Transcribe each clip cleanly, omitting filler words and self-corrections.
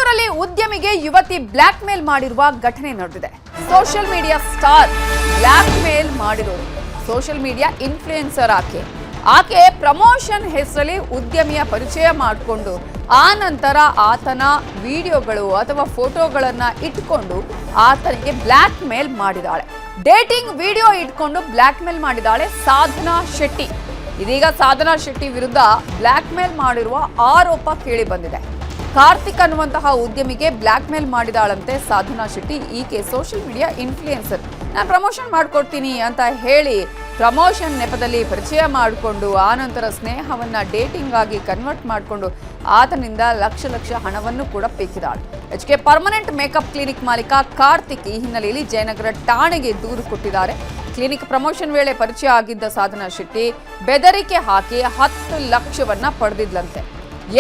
ಬೆಂಗಳೂರಲ್ಲಿ ಉದ್ಯಮಿಗೆ ಯುವತಿ black mail ಮಾಡಿರುವ ಘಟನೆ ನಡೆದಿದೆ. Social media star black mail ಮಾಡಿರೋದು. ಸೋಷಿಯಲ್ ಮೀಡಿಯಾ ಇನ್ಫ್ಲೂಯೆನ್ಸರ್ ಆಕೆ ಪ್ರಮೋಷನ್ ಹೆಸರಲ್ಲಿ ಉದ್ಯಮಿಯ ಪರಿಚಯ ಮಾಡಿಕೊಂಡು ಆ ನಂತರ ಆತನ ವಿಡಿಯೋಗಳು ಅಥವಾ ಫೋಟೋಗಳನ್ನ ಇಟ್ಕೊಂಡು ಆತನಿಗೆ ಬ್ಲಾಕ್ ಮೇಲ್ ಮಾಡಿದಾಳೆ. ಡೇಟಿಂಗ್ ವಿಡಿಯೋ ಇಟ್ಕೊಂಡು ಬ್ಲಾಕ್ ಮೇಲ್ ಮಾಡಿದಾಳೆ ಸಾಧನಾ ಶೆಟ್ಟಿ. ಇದೀಗ ಸಾಧನಾ ಶೆಟ್ಟಿ ವಿರುದ್ಧ ಬ್ಲಾಕ್ ಮೇಲ್ ಮಾಡಿರುವ ಆರೋಪ ಕೇಳಿ ಬಂದಿದೆ. ಕಾರ್ತಿಕ್ ಅನ್ನುವಂತಹ ಉದ್ಯಮಿಗೆ ಬ್ಲಾಕ್ ಮೇಲ್ ಮಾಡಿದಾಳಂತೆ ಸಾಧನಾ ಶೆಟ್ಟಿ. ಈಕೆ ಸೋಷಿಯಲ್ ಮೀಡಿಯಾ ಇನ್ಫ್ಲೂಯೆನ್ಸರ್. ನಾನು ಪ್ರಮೋಷನ್ ಮಾಡ್ಕೊಡ್ತೀನಿ ಅಂತ ಹೇಳಿ ಪ್ರಮೋಷನ್ ನೆಪದಲ್ಲಿ ಪರಿಚಯ ಮಾಡಿಕೊಂಡು ಆನಂತರ ಸ್ನೇಹವನ್ನ ಡೇಟಿಂಗ್ ಆಗಿ ಕನ್ವರ್ಟ್ ಮಾಡಿಕೊಂಡು ಆತನಿಂದ ಲಕ್ಷ ಹಣವನ್ನು ಕೂಡ ಪೀಕಿದಾಳೆ. HK ಪರ್ಮನೆಂಟ್ ಮೇಕಪ್ ಕ್ಲಿನಿಕ್ ಮಾಲೀಕ ಕಾರ್ತಿಕ್ ಈ ಹಿನ್ನೆಲೆಯಲ್ಲಿ ಜಯನಗರ ಠಾಣೆಗೆ ದೂರು ಕೊಟ್ಟಿದ್ದಾರೆ. ಕ್ಲಿನಿಕ್ ಪ್ರಮೋಷನ್ ವೇಳೆ ಪರಿಚಯ ಆಗಿದ್ದ ಸಾಧನಾ ಶೆಟ್ಟಿ ಬೆದರಿಕೆ ಹಾಕಿ 10 ಲಕ್ಷವನ್ನ ಪಡೆದಿದ್ಲಂತೆ.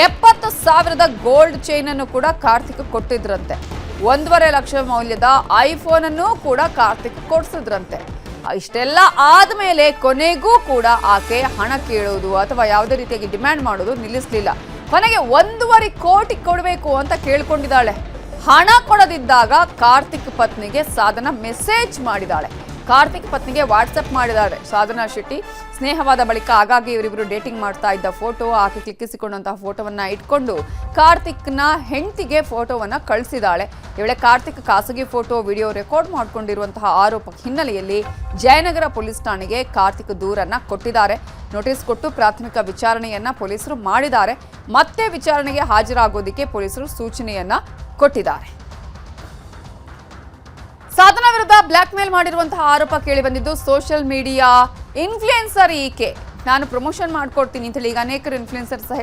70,000 ಗೋಲ್ಡ್ ಚೈನ್ ಅನ್ನು ಕೂಡ ಕಾರ್ತಿಕ್ ಕೊಟ್ಟಿದ್ರಂತೆ. 1.5 ಲಕ್ಷ ಮೌಲ್ಯದ ಐಫೋನ್ ಅನ್ನು ಕೂಡ ಕಾರ್ತಿಕ್ ಕೊಡಿಸಿದ್ರಂತೆ. ಇಷ್ಟೆಲ್ಲ ಆದ್ಮೇಲೆ ಕೊನೆಗೂ ಕೂಡ ಆಕೆ ಹಣ ಕೇಳೋದು ಅಥವಾ ಯಾವುದೇ ರೀತಿಯಾಗಿ ಡಿಮ್ಯಾಂಡ್ ಮಾಡೋದು ನಿಲ್ಲಿಸಲಿಲ್ಲ. ಕೊನೆಗೆ 1.5 ಕೋಟಿ ಕೊಡಬೇಕು ಅಂತ ಕೇಳ್ಕೊಂಡಿದ್ದಾಳೆ. ಹಣ ಕೊಡದಿದ್ದಾಗ ಕಾರ್ತಿಕ್ ಪತ್ನಿಗೆ ಸಾಧನಾ ಮೆಸೇಜ್ ಮಾಡಿದಾಳೆ. ಕಾರ್ತಿಕ್ ಪತ್ನಿಗೆ ವಾಟ್ಸಪ್ ಮಾಡಿದ್ದಾರೆ ಸಾಧನಾ ಶೆಟ್ಟಿ. ಸ್ನೇಹವಾದ ಬಳಿಕ ಆಗಾಗ್ಗೆ ಇವರಿಬ್ಬರು ಡೇಟಿಂಗ್ ಮಾಡ್ತಾ ಇದ್ದ ಫೋಟೋ, ಆಕೆ ಕ್ಲಿಕ್ಕಿಸಿಕೊಂಡಂತಹ ಫೋಟೋವನ್ನ ಇಟ್ಕೊಂಡು ಕಾರ್ತಿಕ್ನ ಹೆಂಡತಿಗೆ ಫೋಟೋವನ್ನ ಕಳಿಸಿದಾಳೆ. ಈ ವೇಳೆ ಕಾರ್ತಿಕ್ ಖಾಸಗಿ ಫೋಟೋ, ವಿಡಿಯೋ ರೆಕಾರ್ಡ್ ಮಾಡಿಕೊಂಡಿರುವಂತಹ ಆರೋಪ ಹಿನ್ನೆಲೆಯಲ್ಲಿ ಜಯನಗರ ಪೊಲೀಸ್ ಠಾಣೆಗೆ ಕಾರ್ತಿಕ್ ದೂರನ್ನ ಕೊಟ್ಟಿದ್ದಾರೆ. ನೋಟಿಸ್ ಕೊಟ್ಟು ಪ್ರಾಥಮಿಕ ವಿಚಾರಣೆಯನ್ನ ಪೊಲೀಸರು ಮಾಡಿದ್ದಾರೆ. ಮತ್ತೆ ವಿಚಾರಣೆಗೆ ಹಾಜರಾಗೋದಕ್ಕೆ ಪೊಲೀಸರು ಸೂಚನೆಯನ್ನ ಕೊಟ್ಟಿದ್ದಾರೆ. ಸಾಧನಾ ವಿರುದ್ಧ ಬ್ಲಾಕ್ ಮೇಲ್ ಮಾಡಿರುವಂತಹ ಆರೋಪ ಕೇಳಿ ಬಂದಿದ್ದು ಸೋಷಿಯಲ್ ಮೀಡಿಯಾ ಇನ್ಫ್ಲೂಯೆನ್ಸರ್ ಈಕೆ. ನಾನು ಪ್ರಮೋಷನ್ ಮಾಡ್ಕೊಡ್ತೀನಿ ಅಂತ ಹೇಳಿ ಈಗ ಅನೇಕರು ಇನ್ಫ್ಲೂಯೆನ್ಸರ್ ಸಹ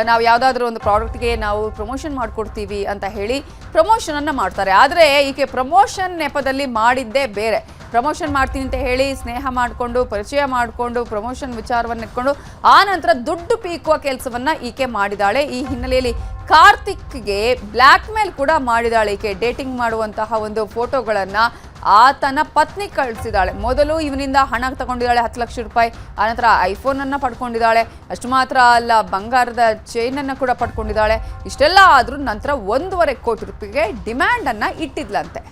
ನಾವು ಯಾವುದಾದ್ರೂ ಒಂದು ಪ್ರಾಡಕ್ಟ್ಗೆ ನಾವು ಪ್ರಮೋಷನ್ ಮಾಡ್ಕೊಡ್ತೀವಿ ಅಂತ ಹೇಳಿ ಪ್ರಮೋಷನ್ ಅನ್ನ ಮಾಡ್ತಾರೆ. ಆದರೆ ಈಕೆ ಪ್ರಮೋಷನ್ ನೆಪದಲ್ಲಿ ಮಾಡಿದ್ದೇ ಬೇರೆ. ಪ್ರಮೋಷನ್ ಮಾಡ್ತೀನಿ ಅಂತ ಹೇಳಿ ಸ್ನೇಹ ಮಾಡಿಕೊಂಡು ಪರಿಚಯ ಮಾಡಿಕೊಂಡು ಪ್ರಮೋಷನ್ ವಿಚಾರವನ್ನು ಇಟ್ಕೊಂಡು ಆ ನಂತರ ದುಡ್ಡು ಪೀಕುವ ಕೆಲಸವನ್ನ ಈಕೆ ಮಾಡಿದಾಳೆ. ಈ ಹಿನ್ನೆಲೆಯಲ್ಲಿ ಕಾರ್ತಿಕ್ಗೆ ಬ್ಲಾಕ್ ಮೇಲ್ ಕೂಡ ಮಾಡಿದಾಳೆ ಈಕೆ. ಡೇಟಿಂಗ್ ಮಾಡುವಂತಹ ಒಂದು ಫೋಟೋಗಳನ್ನ ಆತನ ಪತ್ನಿ ಕಳಿಸಿದಾಳೆ. ಮೊದಲು ಇವನಿಂದ ಹಣ ತಗೊಂಡಿದ್ದಾಳೆ 10 ಲಕ್ಷ ರೂಪಾಯಿ. ಆನಂತರ ಐಫೋನ್ ಅನ್ನ ಪಡ್ಕೊಂಡಿದ್ದಾಳೆ. ಅಷ್ಟು ಮಾತ್ರ ಅಲ್ಲ, ಬಂಗಾರದ ಚೈನ್ ಅನ್ನ ಕೂಡ ಪಡ್ಕೊಂಡಿದ್ದಾಳೆ. ಇಷ್ಟೆಲ್ಲ ಆದ್ರೂ ನಂತರ 1.5 ಕೋಟಿ ರೂಪಾಯಿಗೆ ಡಿಮ್ಯಾಂಡ್ ಅನ್ನ ಇಟ್ಟಿದ್ಲಂತೆ.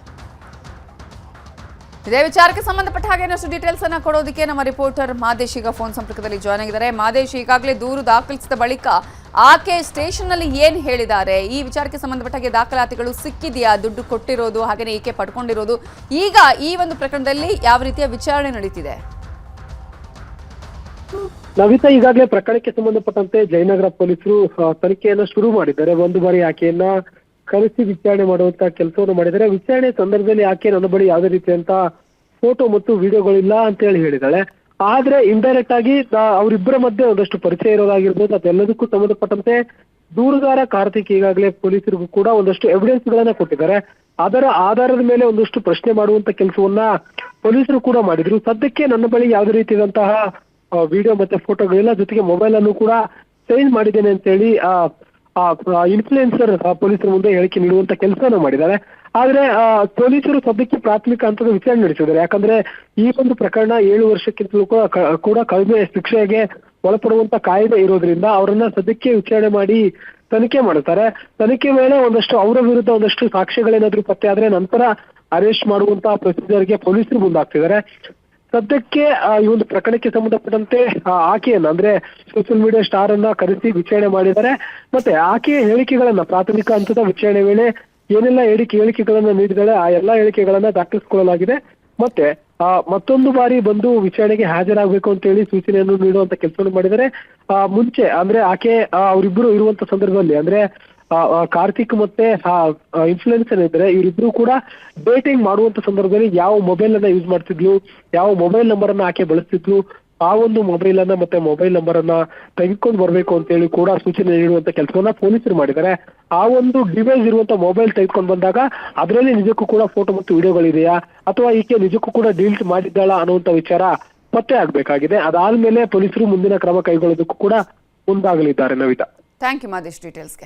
ಇದೇ ವಿಚಾರಕ್ಕೆ ಸಂಬಂಧಪಟ್ಟ ಹಾಗೆ ಇನ್ನಷ್ಟು ಡೀಟೇಲ್ಸ್ ಅನ್ನ ಕೊಡೋದಕ್ಕೆ ನಮ್ಮ ರಿಪೋರ್ಟರ್ ಮಾದೇಶ್ ಈಗ ಫೋನ್ ಸಂಪರ್ಕದಲ್ಲಿ ಜಾಯ್ನ್ ಆಗಿದ್ದಾರೆ. ಮಾದೇಶ್, ಈಗಾಗಲೇ ದೂರು ದಾಖಲಿಸಿದ ಬಳಿಕ ಆಕೆ ಸ್ಟೇಷನ್ ನಲ್ಲಿ ಏನ್ ಹೇಳಿದ್ದಾರೆ? ಈ ವಿಚಾರಕ್ಕೆ ಸಂಬಂಧಪಟ್ಟ ಹಾಗೆ ದಾಖಲಾತಿಗಳು ಸಿಕ್ಕಿದೆಯಾ? ದುಡ್ಡು ಕೊಟ್ಟಿರೋದು ಹಾಗೆ ಈಕೆ ಪಡ್ಕೊಂಡಿರೋದು, ಈಗ ಈ ಒಂದು ಪ್ರಕರಣದಲ್ಲಿ ಯಾವ ರೀತಿಯ ವಿಚಾರಣೆ ನಡೀತಿದೆ? ನವಿತಾ, ಈಗಾಗಲೇ ಪ್ರಕರಣಕ್ಕೆ ಸಂಬಂಧಪಟ್ಟಂತೆ ಜಯನಗರ ಪೊಲೀಸರು ತನಿಖೆಯನ್ನ ಶುರು ಮಾಡಿದ್ದಾರೆ. ಒಂದು ಬಾರಿ ಆಕೆಯನ್ನ ಕರೆಸಿ ವಿಚಾರಣೆ ಮಾಡುವಂತ ಕೆಲಸವನ್ನು ಮಾಡಿದ್ದಾರೆ. ವಿಚಾರಣೆ ಸಂದರ್ಭದಲ್ಲಿ ಆಕೆ ನನ್ನ ಬಳಿ ಯಾವುದೇ ರೀತಿಯಂತ ಫೋಟೋ ಮತ್ತು ವಿಡಿಯೋಗಳಿಲ್ಲ ಅಂತ ಹೇಳಿದಾಳೆ. ಆದ್ರೆ ಇಂಡೈರೆಕ್ಟ್ ಆಗಿ ಅವರಿಬ್ಬರ ಮಧ್ಯೆ ಒಂದಷ್ಟು ಪರಿಚಯ ಇರೋದಾಗಿರ್ಬೋದು, ಅದೆಲ್ಲದಕ್ಕೂ ಸಂಬಂಧಪಟ್ಟಂತೆ ದೂರುದಾರ ಕಾರ್ತಿಕ್ ಈಗಾಗಲೇ ಪೊಲೀಸರಿಗೂ ಕೂಡ ಒಂದಷ್ಟು ಎವಿಡೆನ್ಸ್ ಗಳನ್ನ ಕೊಟ್ಟಿದ್ದಾರೆ. ಅದರ ಆಧಾರದ ಮೇಲೆ ಒಂದಷ್ಟು ಪ್ರಶ್ನೆ ಮಾಡುವಂತ ಕೆಲಸವನ್ನ ಪೊಲೀಸರು ಕೂಡ ಮಾಡಿದ್ರು. ಸದ್ಯಕ್ಕೆ ನನ್ನ ಬಳಿ ಯಾವುದೇ ರೀತಿಯಾದಂತಹ ವಿಡಿಯೋ ಮತ್ತೆ ಫೋಟೋಗಳಿಲ್ಲ, ಜೊತೆಗೆ ಮೊಬೈಲ್ ಅನ್ನು ಕೂಡ ಚೇಂಜ್ ಮಾಡಿದ್ದೇನೆ ಅಂತ ಹೇಳಿ ಇನ್ಫ್ಲೂಯೆನ್ಸರ್ ಪೊಲೀಸರ ಮುಂದೆ ಹೇಳಿಕೆ ನೀಡುವಂತ ಕೆಲಸವನ್ನ ಮಾಡಿದ್ದಾರೆ. ಆದ್ರೆ ಪೊಲೀಸರು ಸದ್ಯಕ್ಕೆ ಪ್ರಾಥಮಿಕ ಹಂತದ ವಿಚಾರಣೆ ನಡೆಸಿದ್ದಾರೆ. ಯಾಕಂದ್ರೆ ಈ ಒಂದು ಪ್ರಕರಣ 7 ವರ್ಷಕ್ಕಿಂತಲೂ ಕೂಡ ಕಡಿಮೆ ಶಿಕ್ಷೆಗೆ ಒಳಪಡುವಂತ ಕಾಯ್ದೆ ಇರೋದ್ರಿಂದ ಅವರನ್ನ ಸದ್ಯಕ್ಕೆ ವಿಚಾರಣೆ ಮಾಡಿ ತನಿಖೆ ಮಾಡುತ್ತಾರೆ. ತನಿಖೆ ವೇಳೆ ಒಂದಷ್ಟು ಅವರ ವಿರುದ್ಧ ಒಂದಷ್ಟು ಸಾಕ್ಷ್ಯಗಳೇನಾದ್ರೂ ಪತ್ತೆ ಆದ್ರೆ ನಂತರ ಅರೆಸ್ಟ್ ಮಾಡುವಂತ ಪ್ರೊಸೀಜರ್ಗೆ ಪೊಲೀಸರು ಮುಂದಾಗ್ತಿದ್ದಾರೆ. ಸದ್ಯಕ್ಕೆ ಈ ಒಂದು ಪ್ರಕರಣಕ್ಕೆ ಸಂಬಂಧಪಟ್ಟಂತೆ ಆಕೆಯನ್ನ ಅಂದ್ರೆ ಸೋಷಿಯಲ್ ಮೀಡಿಯಾ ಸ್ಟಾರ್ ಅನ್ನ ಕರೆಸಿ ವಿಚಾರಣೆ ಮಾಡಿದ್ದಾರೆ. ಮತ್ತೆ ಆಕೆಯ ಹೇಳಿಕೆಗಳನ್ನ ಪ್ರಾಥಮಿಕ ಹಂತದ ವಿಚಾರಣೆ ವೇಳೆ ಏನೆಲ್ಲ ಹೇಳಿಕೆಗಳನ್ನ ನೀಡಿದಾಳೆ ಆ ಎಲ್ಲಾ ಹೇಳಿಕೆಗಳನ್ನ ದಾಖಲಿಸಿಕೊಳ್ಳಲಾಗಿದೆ. ಮತ್ತೆ ಮತ್ತೊಂದು ಬಾರಿ ಬಂದು ವಿಚಾರಣೆಗೆ ಹಾಜರಾಗಬೇಕು ಅಂತ ಹೇಳಿ ಸೂಚನೆಯನ್ನು ನೀಡುವಂತ ಕೆಲಸವನ್ನು ಮಾಡಿದ್ದಾರೆ. ಮುಂಚೆ ಅಂದ್ರೆ ಆಕೆ ಅವರಿಬ್ಬರು ಇರುವಂತ ಸಂದರ್ಭದಲ್ಲಿ ಅಂದ್ರೆ ಕಾರ್ತಿಕ್ ಮತ್ತೆ ಇನ್ಫ್ಲೂಯೆನ್ಸರ್ ಇದ್ದಾರೆ, ಇವರಿಬ್ರು ಕೂಡ ಡೇಟಿಂಗ್ ಮಾಡುವಂತ ಸಂದರ್ಭದಲ್ಲಿ ಯಾವ ಮೊಬೈಲ್ ಅನ್ನ ಯೂಸ್ ಮಾಡ್ತಿದ್ಲು, ಯಾವ ಮೊಬೈಲ್ ನಂಬರ್ ಅನ್ನ ಆಕೆ ಬಳಸ್ತಿದ್ಲು, ಆ ಒಂದು ಮೊಬೈಲ್ ಅನ್ನ ಮತ್ತೆ ಮೊಬೈಲ್ ನಂಬರ್ ಅನ್ನ ತೆಗೆದುಕೊಂಡು ಬರ್ಬೇಕು ಅಂತ ಹೇಳಿ ಕೂಡ ಸೂಚನೆ ನೀಡುವಂತ ಕೆಲಸವನ್ನ ಪೊಲೀಸರು ಮಾಡಿದ್ದಾರೆ. ಆ ಒಂದು ಡಿವೈಸ್ ಇರುವಂತ ಮೊಬೈಲ್ ತೆಗೆದುಕೊಂಡು ಬಂದಾಗ ಅದರಲ್ಲಿ ನಿಜಕ್ಕೂ ಕೂಡ ಫೋಟೋ ಮತ್ತು ವಿಡಿಯೋಗಳಿದೆಯಾ ಅಥವಾ ಈಕೆ ನಿಜಕ್ಕೂ ಕೂಡ ಡಿಲೀಟ್ ಮಾಡಿದ್ದಾಳ ಅನ್ನುವಂತ ವಿಚಾರ ಪತ್ತೆ ಆಗ್ಬೇಕಾಗಿದೆ. ಅದಾದ್ಮೇಲೆ ಪೊಲೀಸರು ಮುಂದಿನ ಕ್ರಮ ಕೈಗೊಳ್ಳೋದಕ್ಕೂ ಕೂಡ ಮುಂದಾಗಲಿದ್ದಾರೆ. Navita, thank you Madesh ಡೀಟೇಲ್ಸ್ಗೆ.